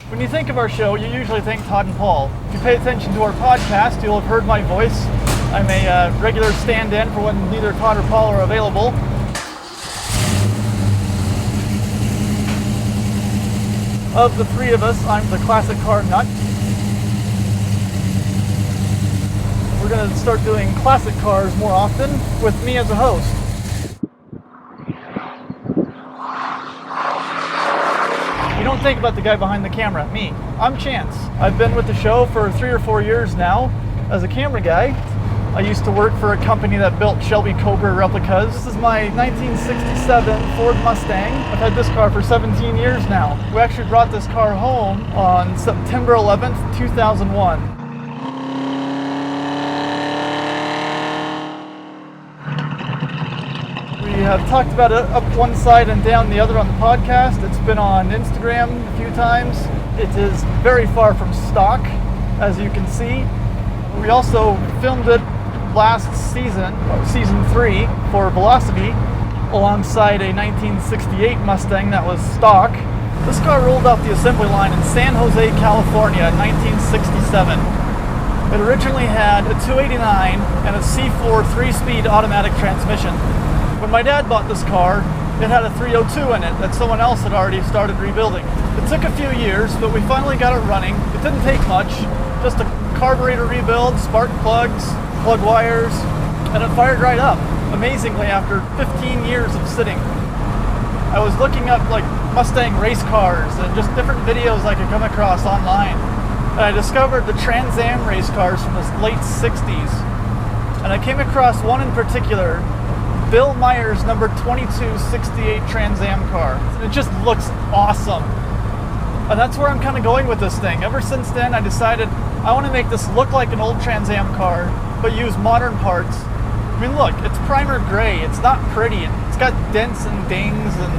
When you think of our show, you usually think Todd and Paul. If you pay attention to our podcast, you'll have heard my voice. I'm a regular stand-in for when neither Todd or Paul are available. Of the three of us, I'm the classic car nut. We're going to start doing classic cars more often with me as a host. You don't think about the guy behind the camera, me. I'm Chance. I've been with the show for 3 or 4 years now as a camera guy. I used to work for a company that built Shelby Cobra replicas. This is my 1967 Ford Mustang. I've had this car for 17 years now. We actually brought this car home on September 11th, 2001. We have talked about it up one side and down the other on the podcast. It's been on Instagram a few times. It is very far from stock, as you can see. We also filmed it last season, season 3, for Velocity, alongside a 1968 Mustang that was stock. This car rolled off the assembly line in San Jose, California in 1967. It originally had a 289 and a C4 3-speed automatic transmission. When my dad bought this car, it had a 302 in it that someone else had already started rebuilding. It took a few years, but we finally got it running. It didn't take much, just a carburetor rebuild, spark plugs, plug wires, and it fired right up, amazingly, after 15 years of sitting. I was looking up like Mustang race cars and just different videos I could come across online. And I discovered the Trans Am race cars from the late 60s. And I came across one in particular, Bill Meyer's number 2268 Trans Am car. It just looks awesome. And that's where I'm kind of going with this thing. Ever since then, I decided I want to make this look like an old Trans Am car, but use modern parts. I mean, look, it's primer gray. It's not pretty. It's got dents and dings, and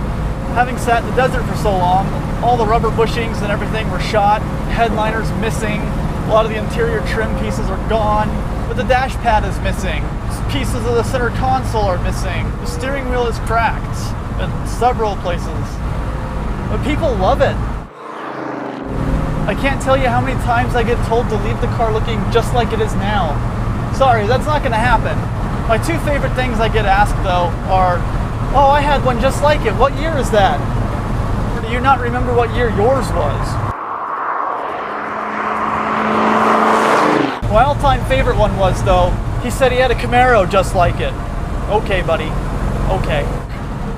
having sat in the desert for so long, all the rubber bushings and everything were shot. Headliner's missing. A lot of the interior trim pieces are gone, but the dash pad is missing. Pieces of the center console are missing. The steering wheel is cracked in several places. But people love it. I can't tell you how many times I get told to leave the car looking just like it is now. Sorry, that's not going to happen. My 2 favorite things I get asked, though, are, oh, I had one just like it. What year is that? Or do you not remember what year yours was? My all-time favorite one was, though, he said he had a Camaro just like it. Okay, buddy. Okay.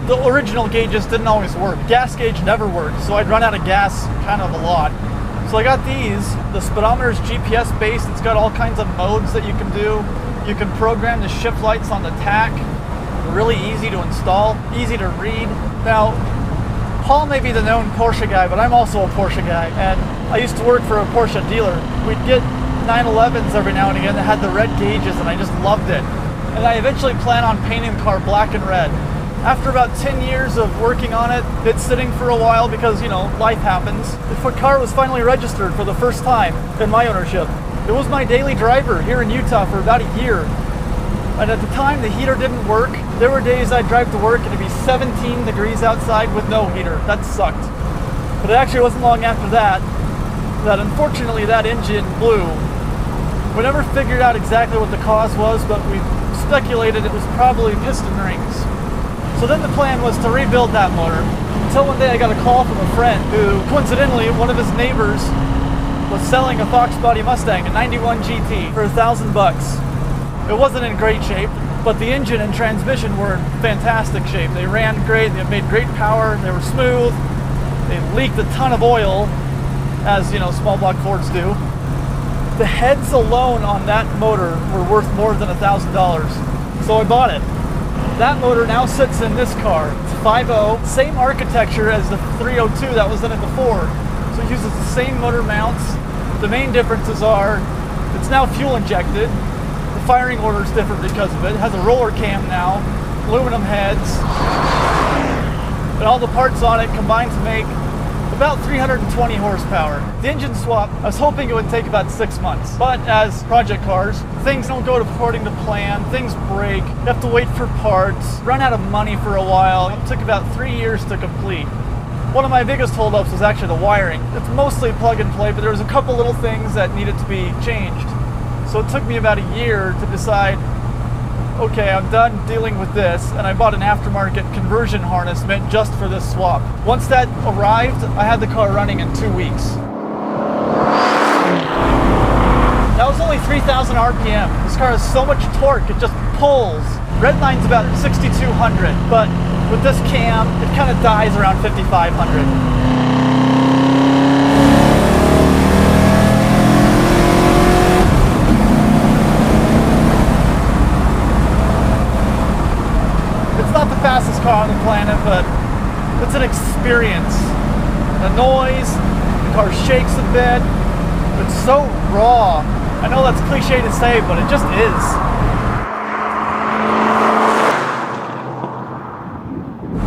The original gauges didn't always work. Gas gauge never worked, so I'd run out of gas kind of a lot. So I got these. The speedometer's GPS based. It's got all kinds of modes that you can do. You can program the shift lights on the tack. Really easy to install, easy to read. Now, Paul may be the known Porsche guy, but I'm also a Porsche guy. And I used to work for a Porsche dealer. We'd get 911s every now and again that had the red gauges, and I just loved it. And I eventually plan on painting the car black and red. After about 10 years of working on it, it's sitting for a while because, you know, life happens. The car was finally registered for the first time in my ownership. It was my daily driver here in Utah for about a year. And at the time, the heater didn't work. There were days I'd drive to work and it'd be 17 degrees outside with no heater. That sucked. But it actually wasn't long after that unfortunately that engine blew. We never figured out exactly what the cause was, but we speculated it was probably piston rings. So then the plan was to rebuild that motor, until one day I got a call from a friend who, coincidentally, one of his neighbors was selling a Fox body Mustang, a 91 GT, for $1,000. It wasn't in great shape, but the engine and transmission were in fantastic shape. They ran great, they made great power, they were smooth, they leaked a ton of oil, as, you know, small block Fords do. The heads alone on that motor were worth more than $1,000, so I bought it. That motor now sits in this car. It's 5.0, same architecture as the 302 that was in it before. So it uses the same motor mounts. The main differences are it's now fuel injected. The firing order is different because of it. It has a roller cam now, aluminum heads, and all the parts on it combined to make about 320 horsepower. The engine swap, I was hoping it would take about 6 months, but as project cars, things don't go according to plan, things break, you have to wait for parts, run out of money for a while. It took about 3 years to complete. One of my biggest holdups was actually the wiring. It's mostly plug and play, but there was a couple little things that needed to be changed. So it took me about a year to decide, okay, I'm done dealing with this, and I bought an aftermarket conversion harness meant just for this swap. Once that arrived, I had the car running in 2 weeks. That was only 3,000 RPM. This car has so much torque, it just pulls. Redline's about 6,200, but with this cam, it kind of dies around 5,500. It's not the fastest car on the planet, but it's an experience. The noise, the car shakes a bit, it's so raw. I know that's cliche to say, but it just is.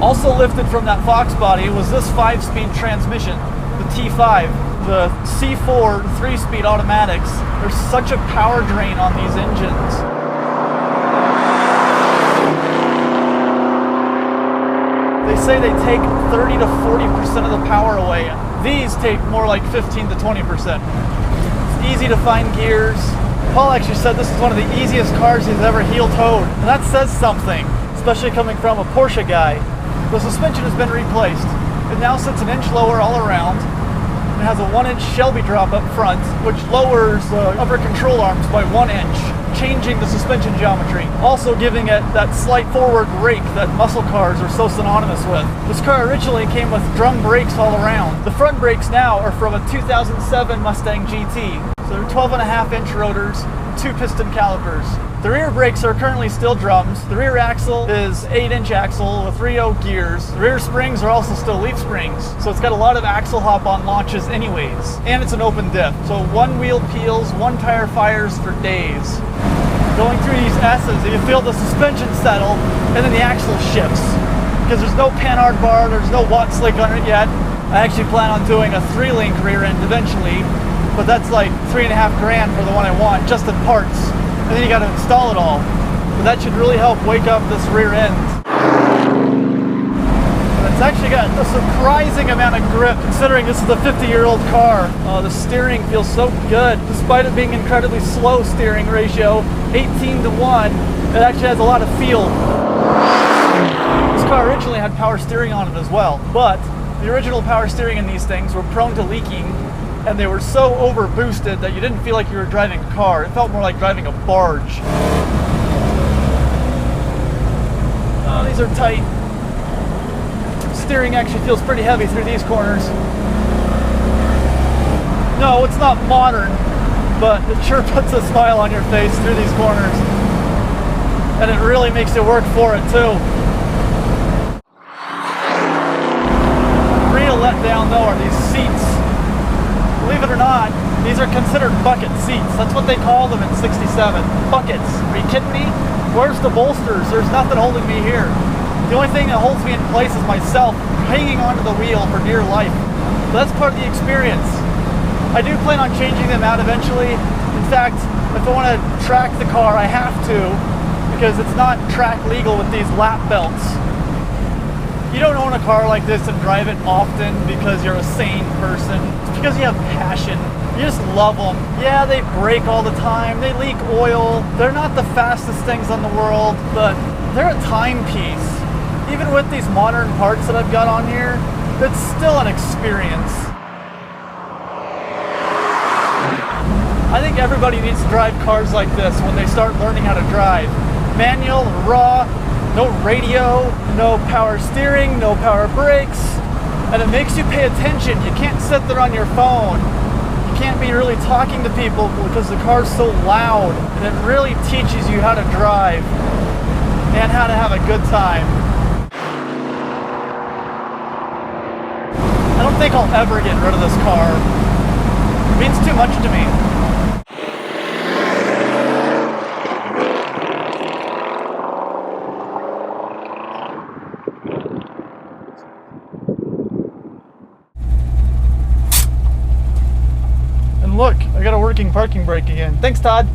Also lifted from that Fox body was this 5-speed transmission, the T5. The C4 3-speed automatics, there's such a power drain on these engines. They say they take 30 to 40% of the power away. These take more like 15 to 20%. It's easy to find gears. Paul actually said this is one of the easiest cars he's ever heel-toed. And that says something, especially coming from a Porsche guy. The suspension has been replaced. It now sits an inch lower all around. It has a 1-inch Shelby drop up front, which lowers the upper control arms by 1 inch, changing the suspension geometry, also giving it that slight forward rake that muscle cars are so synonymous with. This car originally came with drum brakes all around. The front brakes now are from a 2007 Mustang GT. So they're 12.5-inch rotors, 2-piston calipers. The rear brakes are currently still drums. The rear axle is 8-inch axle with 3/0 gears. The rear springs are also still leaf springs, so it's got a lot of axle hop on launches anyways. And it's an open diff, so one wheel peels, one tire fires for days. Going through these S's, you feel the suspension settle, and then the axle shifts. Because there's no Panhard bar, there's no Watt Slick on it yet. I actually plan on doing a 3-link rear end eventually, but that's like $3.5 grand for the one I want, just in parts. And then you got to install it all. But that should really help wake up this rear end. And it's actually got a surprising amount of grip, considering this is a 50-year-old car. The steering feels so good, despite it being incredibly slow steering ratio, 18 to 1. It actually has a lot of feel. This car originally had power steering on it as well, but the original power steering in these things were prone to leaking, and they were so over boosted that you didn't feel like you were driving a car. It felt more like driving a barge. Oh, these are tight. Steering actually feels pretty heavy through these corners. No, it's not modern, but it sure puts a smile on your face through these corners. And it really makes you work for it too. Real letdown though are these seats. Believe it or not, these are considered bucket seats. That's what they call them in 67. Buckets. Are you kidding me? Where's the bolsters? There's nothing holding me here. The only thing that holds me in place is myself hanging onto the wheel for dear life. But that's part of the experience. I do plan on changing them out eventually. In fact, if I want to track the car, I have to, because it's not track legal with these lap belts. You don't own a car like this and drive it often because you're a sane person. It's because you have passion. You just love them. Yeah, they break all the time. They leak oil. They're not the fastest things in the world, but they're a timepiece. Even with these modern parts that I've got on here, it's still an experience. I think everybody needs to drive cars like this when they start learning how to drive. Manual, raw, no radio, no power steering, no power brakes, and it makes you pay attention. You can't sit there on your phone. You can't be really talking to people because the car's so loud, and it really teaches you how to drive and how to have a good time. I don't think I'll ever get rid of this car. It means too much to me. Look, I got a working parking brake again. Thanks, Todd.